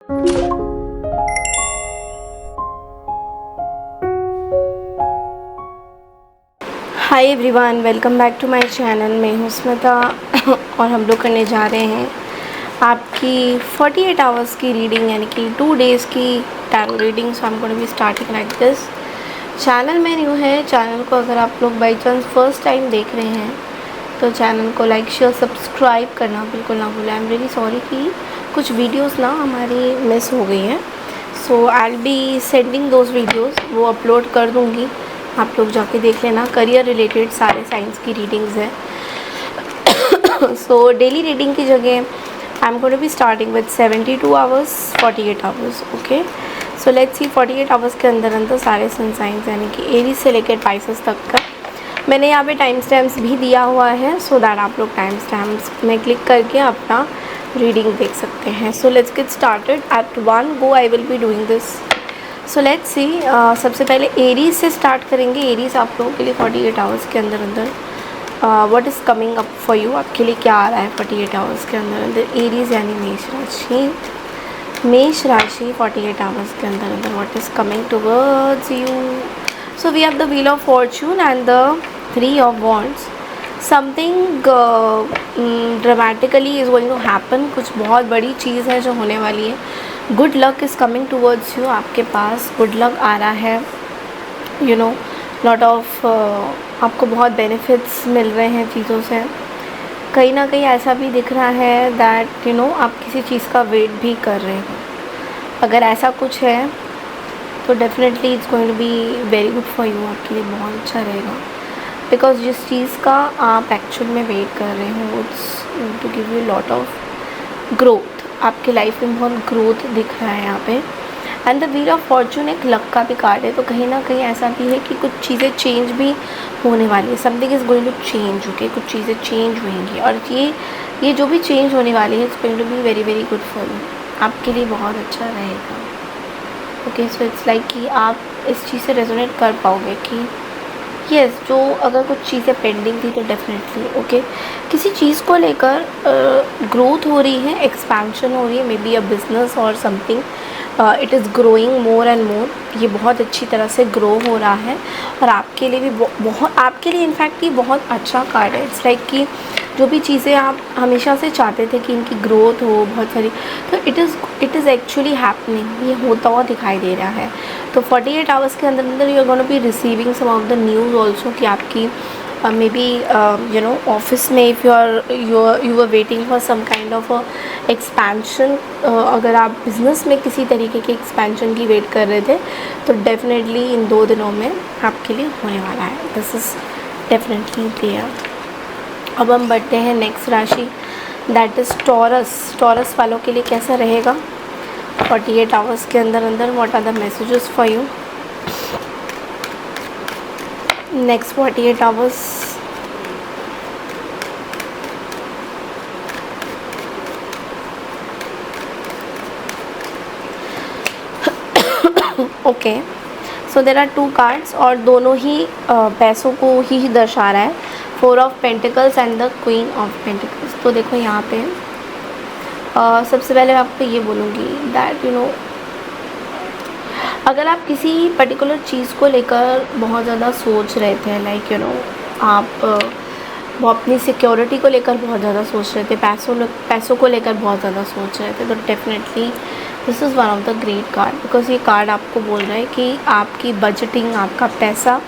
Hi everyone, welcome back to my channel. मैं हूँ स्मिता और हम लोग करने जा रहे हैं आपकी 48 आवर्स की रीडिंग, यानी कि 2 डेज़ की tarot reading. So I am going to be starting like this. Channel में न्यू है, चैनल को अगर आप लोग बाई चांस फर्स्ट टाइम देख रहे हैं तो चैनल को लाइक शेयर सब्सक्राइब करना बिल्कुल ना भूलें। आई एम रियली सॉरी कि कुछ वीडियोज़ ना हमारी मिस हो गई हैं। So I will be sending those videos, वो अपलोड कर दूँगी, आप लोग जाके देख लेना। करियर रिलेटेड सारे साइंस की रीडिंग्स है। सो डेली रीडिंग की जगह I am going to be starting with 72 hours 48 hours. Okay, so let's see 48 hours के अंदर अंदर सारे सन साइंस, यानी कि एरीज से लेकर पाइसेस तक का मैंने यहाँ पे टाइम स्टैम्प्स भी दिया हुआ है, सो दैट आप लोग टाइम स्टैम्प्स में क्लिक करके अपना रीडिंग देख सकते हैं। So let's get started. At one go I will be doing this. So let's see, सबसे पहले एरीज से स्टार्ट करेंगे। एरीज आप लोगों के लिए 48 आवर्स के अंदर अंदर what is coming up for you, आपके लिए क्या आ रहा है 48 आवर्स के अंदर अंदर। एरीज यानी मेष राशि, मेष राशि 48 आवर्स के अंदर अंदर what is coming towards you. So we have the wheel of fortune and the 3 of wands. Something dramatically is going to happen, कुछ बहुत बड़ी चीज़ है जो होने वाली है। Good luck is coming towards you, आपके पास गुड लक आ रहा है। यू नो लॉट ऑफ आपको बहुत बेनिफिट्स मिल रहे हैं चीज़ों से। कहीं ना कहीं ऐसा भी दिख रहा है दैट यू नो आप किसी चीज़ का वेट भी कर रहे हो। अगर ऐसा कुछ है तो definitely it's going to be very good for you, आपके लिए बहुत अच्छा रहेगा। बिकॉज जिस चीज़ का आप एक्चुअल में वेट कर रहे हो it's to give you lot of growth. आपके लाइफ में बहुत ग्रोथ दिख रहा है यहाँ पे। And the wheel of fortune एक लक का भी कार्ड है, तो कहीं ना कहीं ऐसा भी है कि कुछ चीज़ें चेंज भी होने वाली है। Something is going to change. Okay, कुछ चीज़ें चेंज होंगी और ये जो भी चेंज होने वाली है it's going to be very very good for you, आपके लिए बहुत अच्छा रहेगा। ओके, सो इट्स लाइक कि आप इस चीज़ से रेजोनेट कर पाओगे कि यस जो अगर कुछ चीज़ें पेंडिंग थी तो डेफिनेटली ओके किसी चीज़ को लेकर ग्रोथ हो रही है, एक्सपेंशन हो रही है, मे बी अ बिज़नेस और something it is growing more and more. ये बहुत अच्छी तरह से ग्रो हो रहा है और आपके लिए भी बहुत, आपके लिए इनफैक्ट ये बहुत अच्छा कार्ड है। इट्स लाइक कि जो भी चीज़ें आप हमेशा से चाहते थे कि इनकी ग्रोथ हो बहुत सारी, तो इट इज़ एक्चुअली हैपनिंग, ये होता हुआ दिखाई दे रहा है। तो 48 आवर्स के अंदर अंदर you are gonna be receiving some of the news also कि आपकी maybe you know office में if you are waiting for some kind of expansion, अगर आप बिज़नेस में किसी तरीके के एक्सपेंशन की वेट कर रहे थे तो डेफिनेटली इन 2 दिनों में आपके लिए होने वाला है। This is definitely clear. अब हम बढ़ते हैं नेक्स्ट राशि, दैट इज़ टॉरस। टॉरस वालों के लिए कैसा रहेगा 48 आवर्स के अंदर अंदर, what are the messages for you next 48 hours. Okay, so there are 2 cards और दोनों ही पैसों को ही दर्शा रहा है, 4 of pentacles and the queen of pentacles. तो देखो यहाँ पे सबसे पहले मैं आपको ये बोलूँगी दैट यू नो अगर आप किसी पर्टिकुलर चीज़ को लेकर बहुत ज़्यादा सोच रहे थे, लाइक यू नो आप वो अपनी सिक्योरिटी को लेकर बहुत ज़्यादा सोच रहे थे, पैसों को लेकर बहुत ज़्यादा सोच रहे थे, तो definitely this is one of the great card. Because ये कार्ड आपको बोल रहा है कि आपकी बजटिंग, आपका पैसा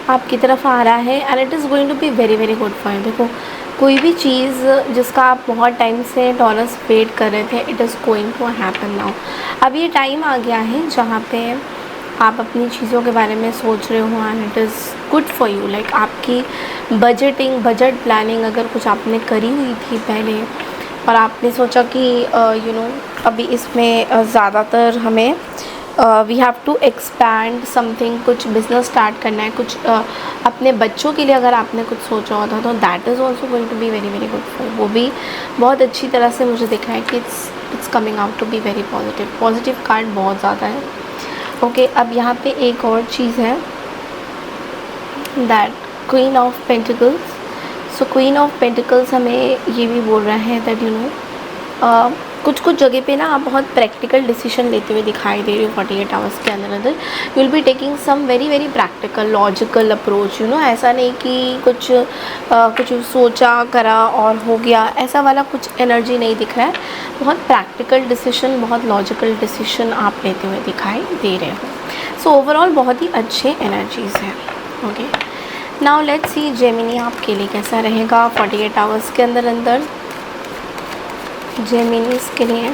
आपकी तरफ आ रहा है and it is going to be very very good for you. देखो कोई भी चीज़ जिसका आप बहुत टाइम से टॉरस वेट कर रहे थे, it is going to happen now. अब ये टाइम आ गया है जहाँ पे आप अपनी चीज़ों के बारे में सोच रहे हो and it is good for you. Like आपकी बजट प्लानिंग अगर कुछ आपने करी हुई थी पहले और आपने सोचा कि यू नो अभी इसमें ज़्यादातर हमें we have to expand something, कुछ बिज़नेस स्टार्ट करना है, कुछ अपने बच्चों के लिए अगर आपने कुछ सोचा होता तो that is also going to be very very good for, वो भी बहुत अच्छी तरह से मुझे दिखा है कि it's coming out to be very positive card बहुत ज़्यादा है। ओके, अब यहाँ पे एक और चीज़ है that queen of pentacles. So queen of pentacles हमें ये भी बोल रहा है दैट यू नो कुछ कुछ जगह पे ना आप बहुत प्रैक्टिकल डिसीजन लेते हुए दिखाई दे रहे हो 48 आवर्स के अंदर अंदर। You will be taking some very very practical logical approach, you know, ऐसा नहीं कि कुछ सोचा करा और हो गया, ऐसा वाला कुछ एनर्जी नहीं दिख रहा है। बहुत प्रैक्टिकल डिसीजन, बहुत लॉजिकल डिसीजन आप लेते हुए दिखाई दे रहे हो। सो ओवरऑल बहुत ही अच्छे एनर्जीज़ हैं। Okay, now let's see Gemini आपके लिए कैसा रहेगा 48 आवर्स के अंदर अंदर। जेमिनीज के लिए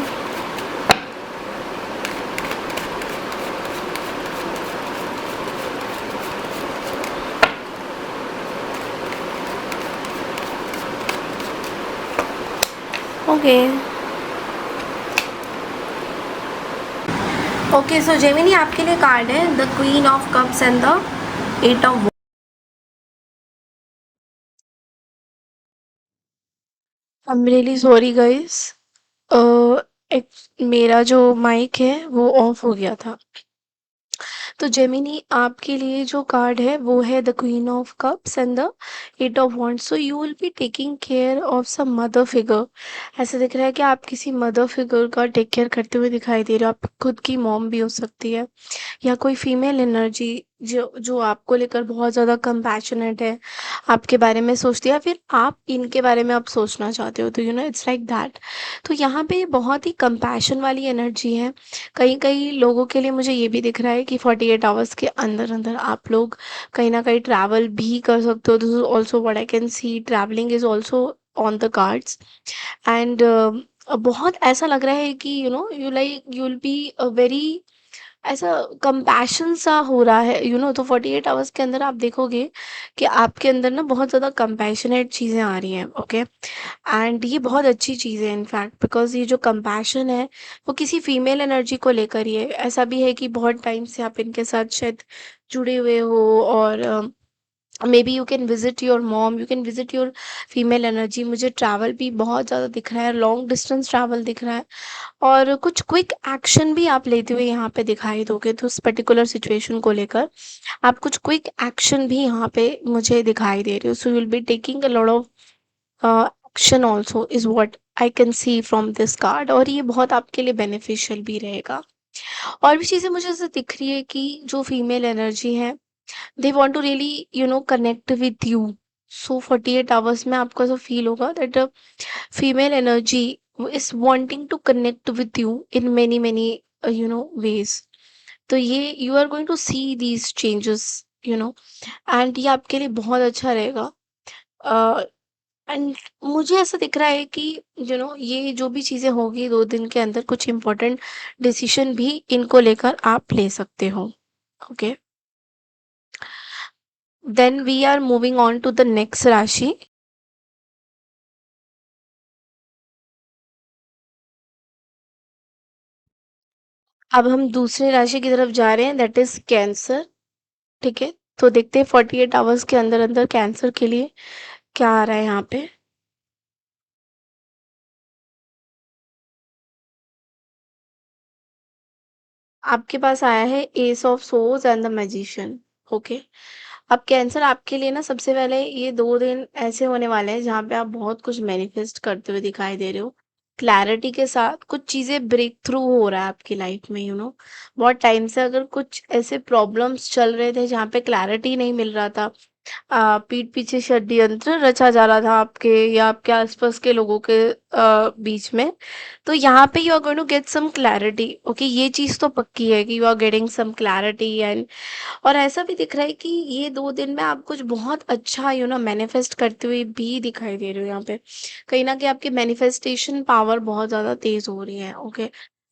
ओके ओके, सो जेमिनी आपके लिए कार्ड है the queen of cups and the eight of. I am really sorry guys, एक मेरा जो माइक है वो ऑफ हो गया था। तो जेमिनी आपके लिए जो कार्ड है वो है the queen of cups and the eight of wands. So you will be taking care of some mother figure. ऐसा दिख रहा है कि आप किसी मदर फिगर का टेक केयर करते हुए दिखाई दे रहे हो। आप खुद की मॉम भी हो सकती है, या कोई फीमेल एनर्जी जो जो आपको लेकर बहुत ज़्यादा कंपैशनेट है, आपके बारे में सोचती है, या फिर आप इनके बारे में आप सोचना चाहते हो, तो you know it's like that. तो यहाँ पे बहुत ही कंपैशन वाली एनर्जी है। कई कई लोगों के लिए मुझे ये भी दिख रहा है कि 48 आवर्स के अंदर अंदर आप लोग कहीं ना कहीं ट्रैवल भी कर सकते हो। This is also what I can see, travelling is also on the cards. And बहुत ऐसा लग रहा है कि यू विल बी वेरी ऐसा कंपैशन सा हो रहा है, तो 48 आवर्स के अंदर आप देखोगे कि आपके अंदर ना बहुत ज़्यादा कंपैशनेट चीज़ें आ रही हैं। ओके, एंड ये बहुत अच्छी चीज़ है इनफैक्ट, बिकॉज ये जो कंपैशन है वो किसी फीमेल एनर्जी को लेकर ही है। ऐसा भी है कि बहुत टाइम से आप इनके साथ शायद जुड़े हुए हो, और may be you can visit your mom, you can visit your female energy. मुझे ट्रैवल भी बहुत ज़्यादा दिख रहा है, लॉन्ग डिस्टेंस ट्रैवल दिख रहा है, और कुछ क्विक एक्शन भी आप लेते हुए यहाँ पे दिखाई दोगे। तो उस पर्टिकुलर सिचुएशन को लेकर आप कुछ क्विक एक्शन भी यहाँ पे मुझे दिखाई दे रहे हो। सो you will be taking a lot of action also is what I can see from this card, और ये बहुत आपके लिए बेनिफिशियल भी रहेगा। और भी चीज़ें मुझे ऐसे दिख रही है कि जो फीमेल एनर्जी है, they want to really connect with you. So 48 hours में आपको ऐसा फील होगा that female energy is wanting to connect with you in many many ways। तो ये you are going to see these changes, and ये आपके लिए बहुत अच्छा रहेगा। एंड मुझे ऐसा दिख रहा है कि ये जो भी चीज़ें होगी 2 दिन के अंदर, कुछ इम्पोर्टेंट डिसीजन भी इनको लेकर आप ले सकते हो। Okay, then we are moving on to the next राशि। अब हम दूसरे राशि की तरफ जा रहे हैं, दैट इज कैंसर। ठीक है, तो देखते हैं 48 आवर्स के अंदर अंदर कैंसर के लिए क्या आ रहा है यहाँ पे। आपके पास आया है ace of source and the magician. Okay, अब कैंसर आपके लिए ना सबसे पहले ये 2 दिन ऐसे होने वाले हैं जहाँ पे आप बहुत कुछ मैनिफेस्ट करते हुए दिखाई दे रहे हो। क्लैरिटी के साथ कुछ चीज़ें ब्रेक थ्रू हो रहा है आपकी लाइफ में। बहुत टाइम से अगर कुछ ऐसे प्रॉब्लम्स चल रहे थे जहाँ पे क्लैरिटी नहीं मिल रहा था, पीठ पीछे षड्यंत्र रचा जा रहा था आपके या आपके आसपास के लोगों के बीच में, तो यहाँ पे you are going to get some clarity. Okay, ये चीज़ तो पक्की है कि you are getting some clarity. And और ऐसा भी दिख रहा है कि ये 2 दिन में आप कुछ बहुत अच्छा मैनिफेस्ट करते हुए भी दिखाई दे रहे हो। यहाँ पे कहीं ना कहीं आपकी मैनिफेस्टेशन पावर बहुत ज़्यादा तेज हो रही है। ओके,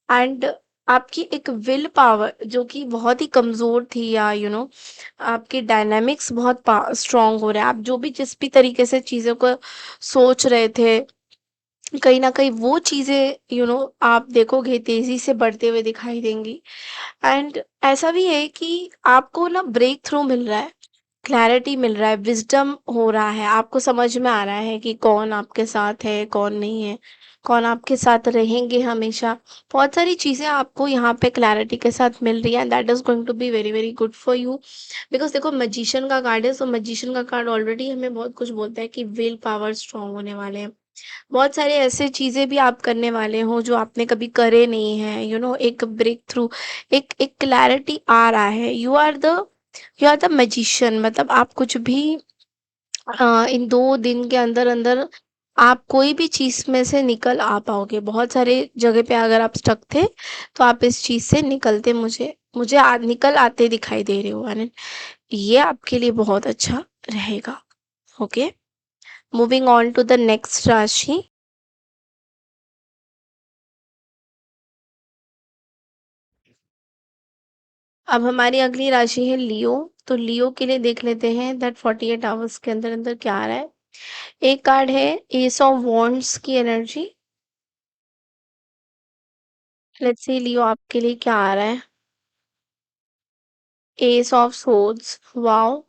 एंड आपकी एक विल पावर जो कि बहुत ही कमज़ोर थी, या आपके डायनामिक्स बहुत स्ट्रांग हो रहे हैं। आप जो भी जिस भी तरीके से चीज़ों को सोच रहे थे, कहीं ना कहीं वो चीज़ें आप देखोगे तेज़ी से बढ़ते हुए दिखाई देंगी। एंड ऐसा भी है कि आपको ना ब्रेक थ्रू मिल रहा है, क्लैरिटी मिल रहा है, विज़डम हो रहा है, आपको समझ में आ रहा है कि कौन आपके साथ है, कौन नहीं है, कौन आपके साथ रहेंगे हमेशा। बहुत सारी चीज़ें आपको यहाँ पे क्लैरिटी के साथ मिल रही है, and that is going to be very very good for you. Because देखो मैजिशियन का कार्ड है, सो मैजिशियन का कार्ड ऑलरेडी हमें बहुत कुछ बोलता है कि विल पावर स्ट्रॉन्ग होने वाले हैं। बहुत सारे ऐसे चीज़ें भी आप करने वाले हो जो आपने कभी करे नहीं हैं, एक ब्रेक थ्रू, एक क्लैरिटी आ रहा है। यू आर द मैजिशियन, मतलब आप कुछ भी इन 2 दिन के अंदर-अंदर आप कोई भी चीज़ में से निकल आ पाओगे। बहुत सारे जगह पे अगर आप स्टक थे, तो आप इस चीज़ से निकलते मुझे निकल आते दिखाई दे रहे हो, एंड ये आपके लिए बहुत अच्छा रहेगा। Okay, moving on to the next राशि। अब हमारी अगली राशि है लियो। तो लियो के लिए देख लेते हैं दैट 48 आवर्स के अंदर-अंदर क्या आ रहा है। एक कार्ड है एस ऑफ वॉन्ड्स की एनर्जी। लेट्स सी लियो आपके लिए क्या आ रहा है। Ace of swords, wow,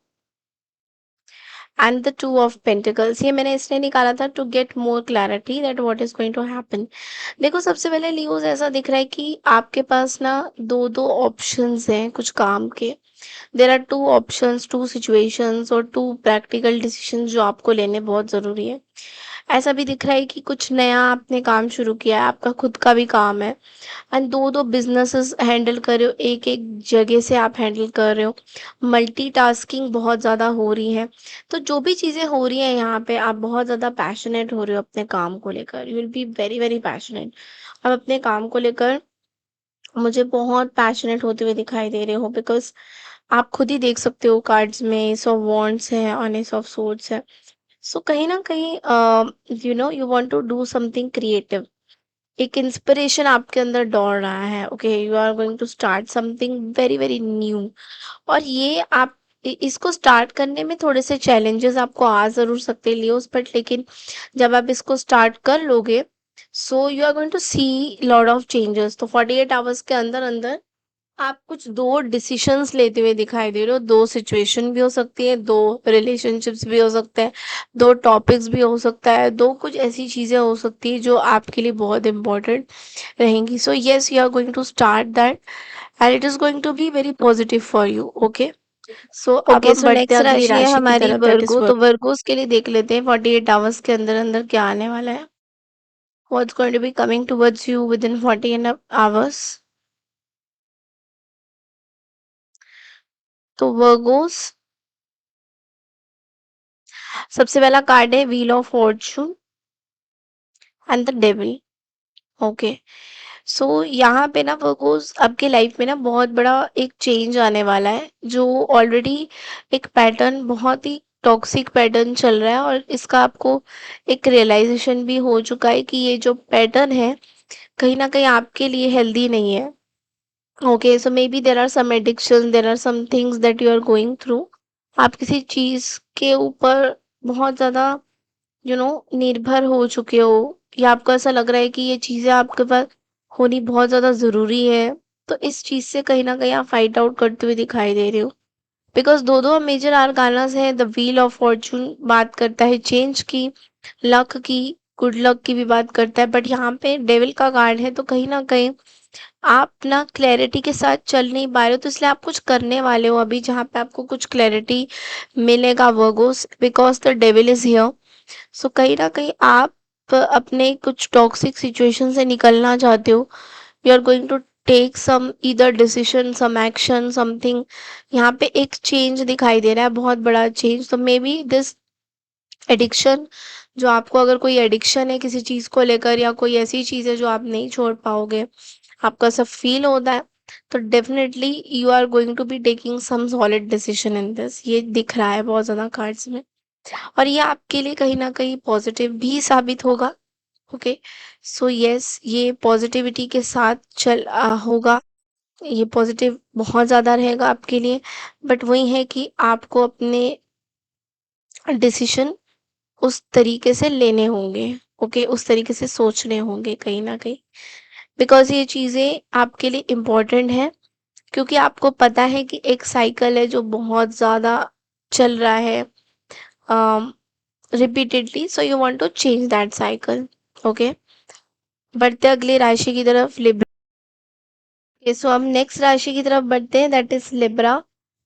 and the two of pentacles. ये मैंने इसलिए निकाला था to get more clarity that what is going to happen. देखो, सबसे पहले लियोज ऐसा दिख रहा है कि आपके पास ना दो दो ऑप्शंस हैं कुछ काम के। There are two options, two situations और टू प्रैक्टिकल डिसीजंस जो आपको लेने बहुत ज़रूरी है। ऐसा भी दिख रहा है कि कुछ नया आपने काम शुरू किया है, आपका खुद का भी काम है, एंड दो दो बिजनेसेस हैंडल कर रहे हो, एक एक जगह से आप हैंडल कर रहे हो। मल्टीटास्किंग बहुत ज़्यादा हो रही है। तो जो भी चीज़ें हो रही हैं यहाँ पे, आप बहुत ज़्यादा पैशनेट हो रहे हो अपने काम को लेकर। You will B very very passionate. आप अपने काम को लेकर मुझे बहुत पैशनेट होते हुए दिखाई दे रहे हो, बिकॉज आप खुद ही देख सकते हो कार्ड्स में एस ऑफ वॉन्ड्स है और एस ऑफ सोर्ड्स है। सो कहीं ना कहीं you want to do something creative. एक इंस्पिरेशन आपके अंदर दौड़ रहा है। Okay, you are going to start something very very new. और ये आप इसको स्टार्ट करने में थोड़े से चैलेंजेस आपको आ जरूर सकते हैं लियोस, बट लेकिन जब आप इसको स्टार्ट कर लोगे, so you are going to see lot of changes. तो 48 आवर्स के अंदर अंदर आप कुछ दो डिसीशंस लेते हुए दिखाई दे रहे हो। दो सिचुएशन भी हो सकती है, दो रिलेशनशिप्स भी हो सकते हैं, दो टॉपिक्स भी हो सकता है, दो कुछ ऐसी चीजें हो सकती है जो आपके लिए बहुत इंपॉर्टेंट रहेंगी। So yes, you are going to start that and it is going to be very positive for you. Okay, so अब ओके, हम सो बढ़ते हैं नेक्स्ट अगली राशि है राशि की हमारी तरफ, दैट इज वर्गो। वर्ग। तो वर्गोस के लिए देख लेते हैं 48 आवर्स के अंदर अंदर क्या आने वाला है। What's going to be coming towards you within 48 hours. तो वर्गोस, सबसे पहला कार्ड है wheel of fortune and the devil. Okay, so यहाँ पे ना वर्गोस आपके लाइफ में ना बहुत बड़ा एक चेंज आने वाला है, जो ऑलरेडी एक पैटर्न, बहुत ही टॉक्सिक पैटर्न चल रहा है, और इसका आपको एक रियलाइजेशन भी हो चुका है कि ये जो पैटर्न है कहीं ना कहीं आपके लिए हेल्दी नहीं है। Okay, so maybe there are some addiction, there are some things that you are going through. आप किसी चीज के ऊपर बहुत ज्यादा निर्भर हो चुके हो, या आपको ऐसा लग रहा है कि ये चीजें आपके पास होनी बहुत ज्यादा जरूरी है। तो इस चीज से कहीं ना कहीं आप फाइट आउट करते हुए दिखाई दे रहे हो, बिकॉज दो दो मेजर आर्कानास है। द व्हील ऑफ फॉर्चून बात करता है चेंज की, लक की, गुड लक की भी बात करता है, बट यहाँ पे डेविल का कार्ड है। तो कहीं ना कहीं आप ना क्लैरिटी के साथ चल नहीं पा रहे हो, तो इसलिए आप कुछ करने वाले हो अभी जहाँ पे आपको कुछ क्लैरिटी मिलेगा Virgos, because the devil is here. So कहीं ना कहीं आप अपने कुछ टॉक्सिक सिचुएशन से निकलना चाहते हो। You are going to take some either decision, some action, something. यहाँ पे एक चेंज दिखाई दे रहा है, बहुत बड़ा चेंज। तो मे बी दिस एडिक्शन, जो आपको, अगर कोई एडिक्शन है किसी चीज को लेकर, या कोई ऐसी चीज है जो आप नहीं छोड़ पाओगे, आपका सब फील होता है, तो definitely you are going to be taking some solid decision in this. ये दिख रहा है बहुत ज्यादा कार्ड्स में, और ये आपके लिए कहीं ना कहीं पॉजिटिव भी साबित होगा। ओके, सो यस, ये पॉजिटिविटी के साथ होगा। ये पॉजिटिव बहुत ज़्यादा रहेगा आपके लिए, बट वही है कि आपको अपने डिसीजन उस तरीके से लेने होंगे। ओके, उस तरीके से सोचने होंगे कहीं ना कहीं, बिकॉज ये चीज़ें आपके लिए इम्पोर्टेंट है, क्योंकि आपको पता है कि एक साइकिल है जो बहुत ज़्यादा चल रहा है repeatedly. So you want to change that cycle. Okay, बढ़ते अगली राशि की तरफ, लिब्रा। सो हम नेक्स्ट राशि की तरफ बढ़ते हैं, दैट इज लिब्रा।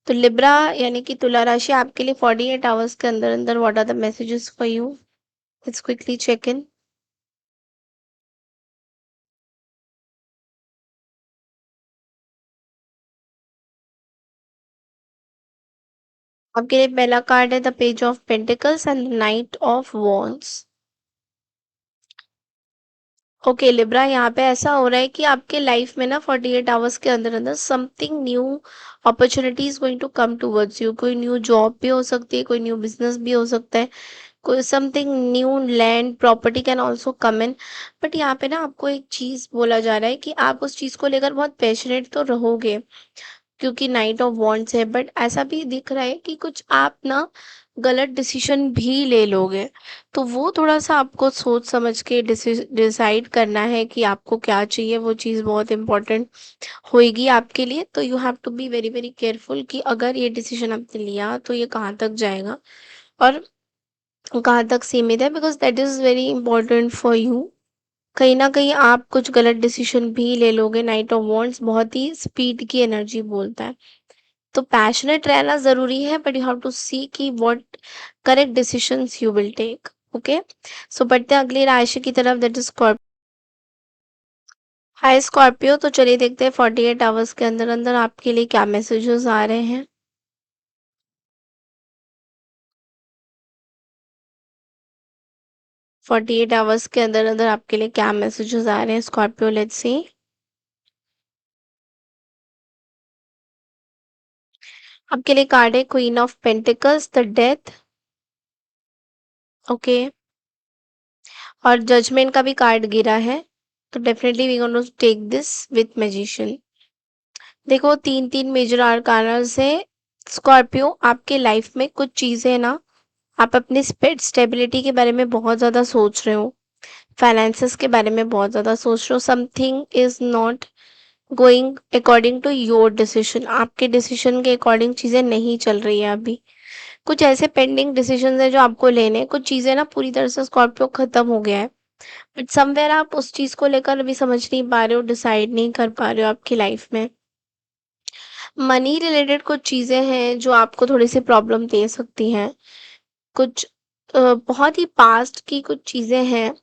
तो लिब्रा यानी कि तुला राशि, आपके लिए 48 आवर्स के अंदर अंदर what are the messages for you. Let's quickly check in. आपके लिए पहला कार्ड है the page of pentacles and knight of wands. Okay Libra, यहाँ पे ऐसा हो रहा है कि आपके लाइफ में ना 48 आवर्स के अंदर अंदर something new opportunity is going to come towards you. कोई न्यू जॉब भी हो सकती है, कोई न्यू बिजनेस भी हो सकता है, कोई something new land property can also come in. But यहाँ पे ना आपको एक चीज बोला जा रहा है कि आप उस चीज को लेकर बहुत पैशनेट तो रहोगे, क्योंकि नाइट ऑफ वॉन्ट्स है, बट ऐसा भी दिख रहा है कि कुछ आप ना गलत डिसीजन भी ले लोगे। तो वो थोड़ा सा आपको सोच समझ के डिसाइड करना है कि आपको क्या चाहिए, वो चीज़ बहुत इंपॉर्टेंट होएगी आपके लिए। तो you have to be very very careful कि अगर ये डिसीजन आपने लिया तो ये कहाँ तक जाएगा और कहाँ तक सीमित है, because that is very important for you. कहीं ना कहीं आप कुछ गलत डिसीजन भी ले लोगे। नाइट ऑफ वॉन्ट्स बहुत ही स्पीड की एनर्जी बोलता है, तो पैशनेट रहना ज़रूरी है, but you have to see कि what correct decisions you will take. Okay, so बढ़ते हैं अगली राशि की तरफ, that is Scorpio. Hi Scorpio, तो चलिए देखते हैं 48 आवर्स के अंदर अंदर आपके लिए क्या मैसेजेस आ रहे हैं। 48 आवर्स के अंदर अंदर आपके लिए क्या मैसेजेस आ रहे हैं स्कॉर्पियो, लेट्स सी। आपके लिए कार्ड है queen of pentacles, the death. Okay, और जजमेंट का भी कार्ड गिरा है, तो definitely we going to take this with magician. देखो तीन तीन मेजर आर्काना से स्कॉर्पियो, आपके लाइफ में कुछ चीजें ना, आप अपनी स्टेबिलिटी के बारे में बहुत ज़्यादा सोच रहे हो, फाइनेंसेस के बारे में बहुत ज़्यादा सोच रहे हो, something is not going according to your decision, आपके डिसीजन के अकॉर्डिंग चीज़ें नहीं चल रही है अभी। कुछ ऐसे पेंडिंग डिसीजन है जो आपको लेने हैं, कुछ चीज़ें ना पूरी तरह से स्कॉर्पियो खत्म हो गया है, बट समवेयर आप उस चीज़ को लेकर अभी समझ नहीं पा रहे हो, डिसाइड नहीं कर पा रहे हो आपकी लाइफ में। मनी रिलेटेड कुछ चीज़ें हैं जो आपको थोड़ी सी प्रॉब्लम दे सकती हैं। कुछ बहुत ही पास्ट की कुछ चीज़ें हैं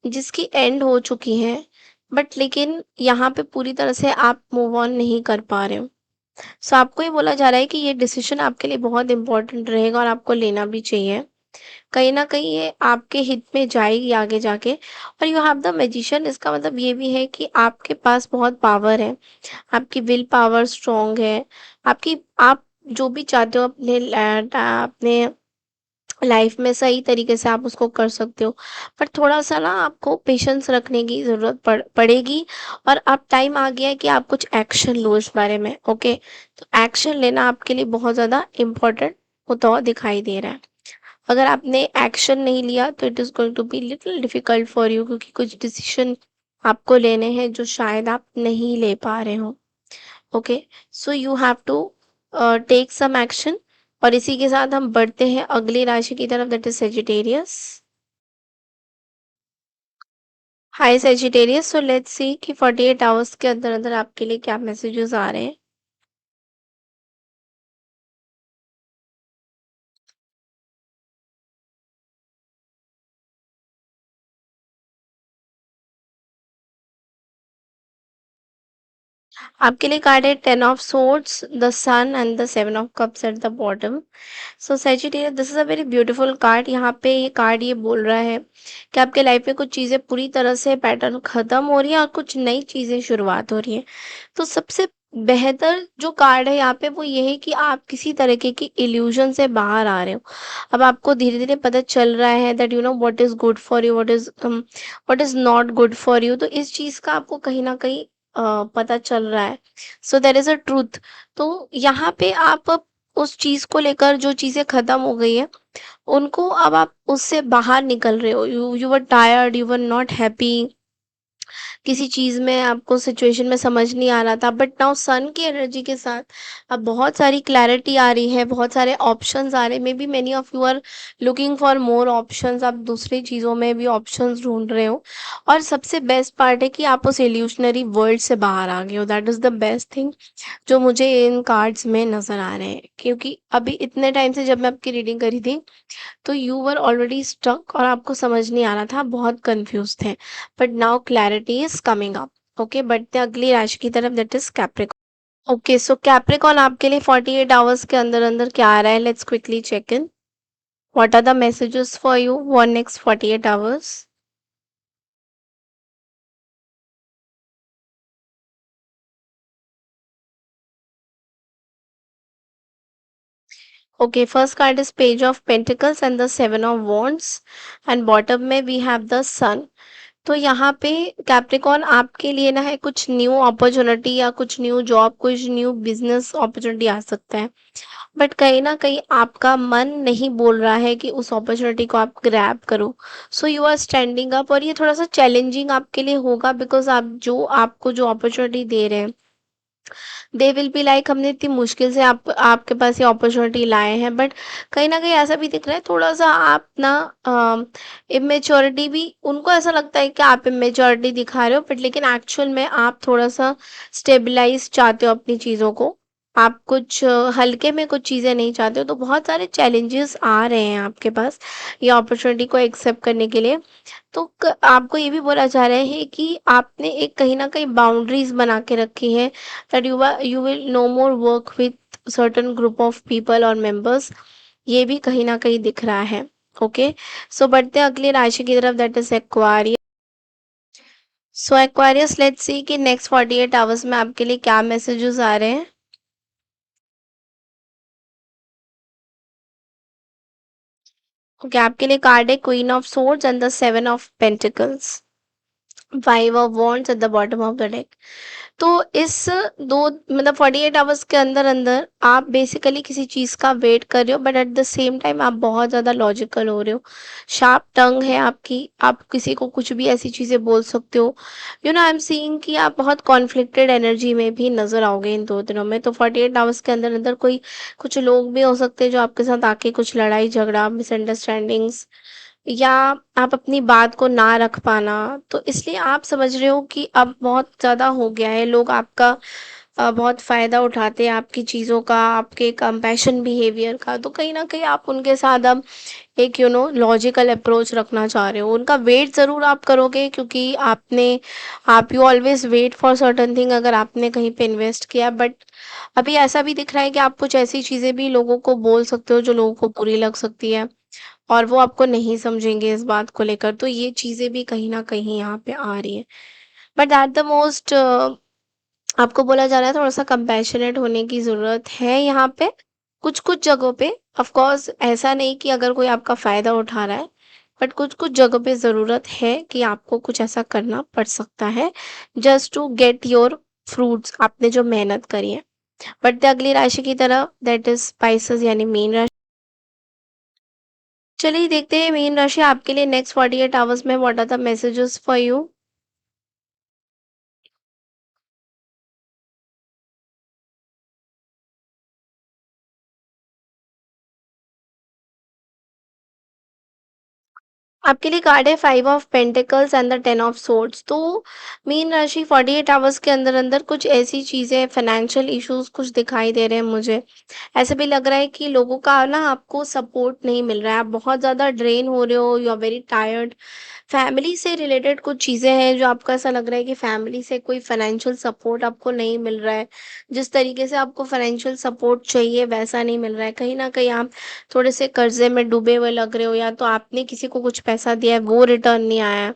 जिसकी एंड हो चुकी हैं, बट लेकिन यहाँ पे पूरी तरह से आप मूव ऑन नहीं कर पा रहे हो। सो आपको ये बोला जा रहा है कि ये डिसीजन आपके लिए बहुत इंपॉर्टेंट रहेगा और आपको लेना भी चाहिए। कहीं न कहीं ये आपके हित में जाएगी आगे जाके। और यू हैव द मैजिशियन, इसका मतलब ये भी है कि आपके पास बहुत पावर है, आपकी विल पावर स्ट्रॉन्ग है, आपकी आप जो भी चाहते हो अपने लाइफ में सही तरीके से आप उसको कर सकते हो। पर थोड़ा-सा ना आपको पेशेंस रखने की ज़रूरत पड़ेगी, और अब टाइम आ गया है कि आप कुछ एक्शन लो इस बारे में, ओके? तो एक्शन लेना आपके लिए बहुत ज़्यादा इम्पोर्टेंट होता हुआ दिखाई दे रहा है। अगर आपने एक्शन नहीं लिया तो it is going to be little difficult for you, क्योंकि कुछ डिसीजन आपको लेने हैं जो शायद आप नहीं ले पा रहे हो। Okay, so you have to take some action. और इसी के साथ हम बढ़ते हैं अगली राशि की तरफ, that is Sagittarius. Hi Sagittarius, so let's सी कि 48 आवर्स के अंदर अंदर आपके लिए क्या मैसेजेस आ रहे हैं। आपके लिए कार्ड है 10 of swords, the sun and the 7 of cups at the bottom. So Sagittarius, this is a very beautiful card. यहाँ पे ये कार्ड ये बोल रहा है कि आपके लाइफ में कुछ चीज़ें पूरी तरह से पैटर्न खत्म हो रही है और कुछ नई चीज़ें शुरुआत हो रही है। तो सबसे बेहतर जो कार्ड है यहाँ पे वो ये है कि आप किसी तरीके की इल्यूजन से बाहर आ रहे हो। अब आपको धीरे धीरे पता चल रहा है that you know what is good for you, what is not good for you. तो इस चीज़ का आपको कहीं ना कहीं पता चल रहा है। सो देर इज अ ट्रूथ। तो यहाँ पे आप अब उस चीज को लेकर, जो चीजें खत्म हो गई है उनको अब आप उससे बाहर निकल रहे हो। You were tired, you were not happy किसी चीज़ में आपको सिचुएशन में समझ नहीं आ रहा था, बट नाउ सन की एनर्जी के साथ अब बहुत सारी क्लैरिटी आ रही है, बहुत सारे ऑप्शंस आ रहे हैं। Maybe many of you are looking for more options, आप दूसरी चीज़ों में भी ऑप्शंस ढूँढ रहे हो। और सबसे बेस्ट पार्ट है कि आप उस इल्यूशनरी वर्ल्ड से बाहर आ गए हो। That is the best thing जो मुझे इन कार्ड्स में नज़र आ रहे हैं। क्योंकि अभी इतने टाइम से जब मैं आपकी रीडिंग करी थी, तो यू वर ऑलरेडी स्टक और आपको समझ नहीं आ रहा था, आप बहुत कंफ्यूज थे। But now clarity is coming up. Okay, बढ़ते हैं अगली राशि की तरफ, that is Capricorn. Okay, so Capricorn आपके लिए 48 आवर्स के अंदर अंदर क्या आ रहा है, let's quickly check in. What are the messages for you for next 48 hours? Okay, first card is page of pentacles and the 7 of wands, and bottom में वी हैव द सन। तो यहाँ पे कैप्रिकॉन आपके लिए ना है कुछ new opportunity या कुछ न्यू जॉब, कुछ न्यू बिजनेस अपॉर्चुनिटी आ सकता है। बट कहीं न कहीं आपका मन नहीं बोल रहा है कि उस अपॉर्चुनिटी को आप ग्रैब करो। So you are standing up, और ये थोड़ा-सा चैलेंजिंग आपके लिए होगा, बिकॉज़ आप जो आपको जो अपॉर्चुनिटी दे रहे हैं, दे विल बी लाइक हमने इतनी मुश्किल से आप आपके पास ये अपॉर्चुनिटी लाए हैं। बट कहीं न कहीं ऐसा भी दिख रहा है थोड़ा-सा आप ना इमैच्योरिटी भी, उनको ऐसा लगता है कि आप इमैच्योरिटी दिखा रहे हो, बट लेकिन एक्चुअल में आप थोड़ा-सा स्टेबलाइज़ चाहते हो अपनी चीज़ों को। आप कुछ हल्के में कुछ चीज़ें नहीं चाहते हो, तो बहुत सारे चैलेंजेस आ रहे हैं आपके पास ये अपॉर्चुनिटी को एक्सेप्ट करने के लिए। तो आपको ये भी बोला जा रहा है कि आपने एक कहीं ना कहीं बाउंड्रीज बना के रखी है, that you will no more work with certain group of people और मेंबर्स। ये भी कहीं ना कहीं दिख रहा है। ओके, सो बढ़ते हैं अगली राशि की तरफ, that is Aquarius. So Aquarius, let's see कि नेक्स्ट 48 आवर्स में आपके लिए क्या मैसेजेस आ रहे हैं। ओके, आपके लिए कार्ड है queen of swords and the 7 of pentacles, 5 of wands eight the bottom of the deck. तो इस दो मतलब 48 आवर्स के अंदर अंदर आप बेसिकली किसी चीज़ का वेट कर रहे हो, but at the same time आप बहुत ज़्यादा लॉजिकल हो रहे हो। शार्प टंग है आपकी, आप किसी को कुछ भी ऐसी चीज़ें बोल सकते हो। You know, I am seeing कि आप बहुत कॉन्फ्लिक्टेड एनर्जी में भी नजर आओगे इन 2 दिनों में। तो 48 आवर्स के अंदर अंदर कोई कुछ लोग भी हो सकते हैं जो आपके साथ आके कुछ लड़ाई झगड़ा, मिसअंडरस्टैंडिंग्स, या आप अपनी बात को ना रख पाना। तो इसलिए आप समझ रहे हो कि अब बहुत ज़्यादा हो गया है, लोग आपका बहुत फ़ायदा उठाते हैं आपकी चीज़ों का, आपके कंपैशन बिहेवियर का। तो कहीं न कहीं आप उनके साथ अब एक लॉजिकल अप्रोच रखना चाह रहे हो। उनका वेट ज़रूर आप करोगे, क्योंकि आप you always wait for certain thing अगर आपने कहीं पे इन्वेस्ट किया। बट अभी ऐसा भी दिख रहा है कि आप कुछ ऐसी चीज़ें भी लोगों को बोल सकते हो जो लोगों को बुरी लग सकती है, और वो आपको नहीं समझेंगे इस बात को लेकर। तो ये चीज़ें भी कहीं न कहीं यहाँ पे आ रही हैं। बट एट द मोस्ट आपको बोला जा रहा है थोड़ा-सा कंपैशनेट होने की ज़रूरत है यहाँ पे, कुछ-कुछ जगहों पे। ऑफ कोर्स ऐसा नहीं कि अगर कोई आपका फ़ायदा उठा रहा है, बट कुछ-कुछ जगहों पे ज़रूरत है कि आपको कुछ ऐसा करना पड़ सकता है, just to get your fruits, आपने जो मेहनत करी है। बढ़ते हैं अगली राशि की तरफ, दैट इज़ स्पाइसेस यानी मीन राशि। चलिए देखते हैं मीन राशि आपके लिए नेक्स्ट 48 आवर्स में what are the messages for you. आपके लिए कार्ड है 5 of pentacles and the 10 of swords. तो मीन राशि 48 आवर्स के अंदर अंदर कुछ ऐसी चीज़ें, फाइनेंशियल इश्यूज कुछ दिखाई दे रहे हैं मुझे। ऐसे भी लग रहा है कि लोगों का ना आपको सपोर्ट नहीं मिल रहा है, आप बहुत ज़्यादा ड्रेन हो रहे हो, you are very tired. Family से रिलेटेड कुछ चीज़ें हैं जो आपको ऐसा लग रहा है कि फैमिली से कोई फाइनेंशियल सपोर्ट आपको नहीं मिल रहा है। जिस तरीके से आपको फाइनेंशियल सपोर्ट चाहिए वैसा नहीं मिल रहा है। कहीं न कहीं आप थोड़े से कर्ज़े में डूबे हुए लग रहे हो, या तो आपने किसी को कुछ पैसा दिया है वो रिटर्न नहीं आया है।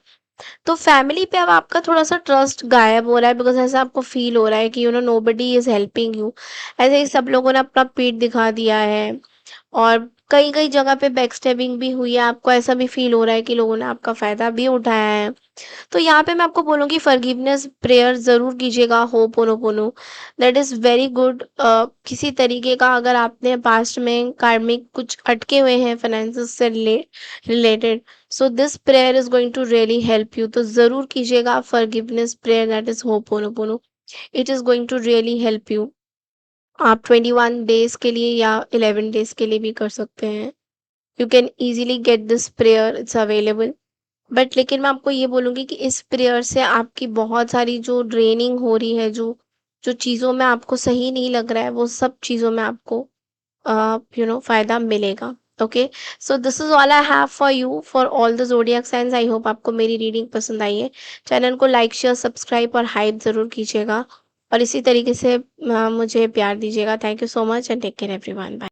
तो फैमिली पे अब आपका थोड़ा-सा ट्रस्ट गायब हो रहा है, बिकॉज़ ऐसा आपको फ़ील हो रहा है कि नोबडी इज़ हेल्पिंग यू। ऐसे ही सब लोगों ने अपना पीठ दिखा दिया है, और कई-कई जगह पे बैकस्टैबिंग भी हुई है, आपको ऐसा भी फ़ील हो रहा है कि लोगों ने आपका फ़ायदा भी उठाया है। तो यहाँ पे मैं आपको बोलूँगी फॉरगिवनेस प्रेयर ज़रूर कीजिएगा, ho'oponopono that is very good. किसी तरीके का अगर आपने पास्ट में कार्मिक कुछ अटके हुए हैं फाइनेंसेस से related, so this prayer is going to really help you. तो ज़रूर कीजिएगा forgiveness prayer that is ho'oponopono, it is going to really help you. आप 21 डेज़ के लिए या 11 डेज़ के लिए भी कर सकते हैं। You can easily get this prayer, it's available. But लेकिन मैं आपको ये बोलूँगी कि इस प्रेयर से आपकी बहुत सारी जो ड्रेनिंग हो रही है, जो जो चीज़ों में आपको सही नहीं लग रहा है, वो सब चीज़ों में आपको फ़ायदा मिलेगा। ओके, so this is all I have for you for all the zodiac signs. I hope आपको मेरी रीडिंग पसंद आई है। चैनल को लाइक, शेयर, सब्सक्राइब और हाइप ज़रूर कीजिएगा और इसी तरीके से मुझे प्यार दीजिएगा। Thank you so much and take care everyone. Bye.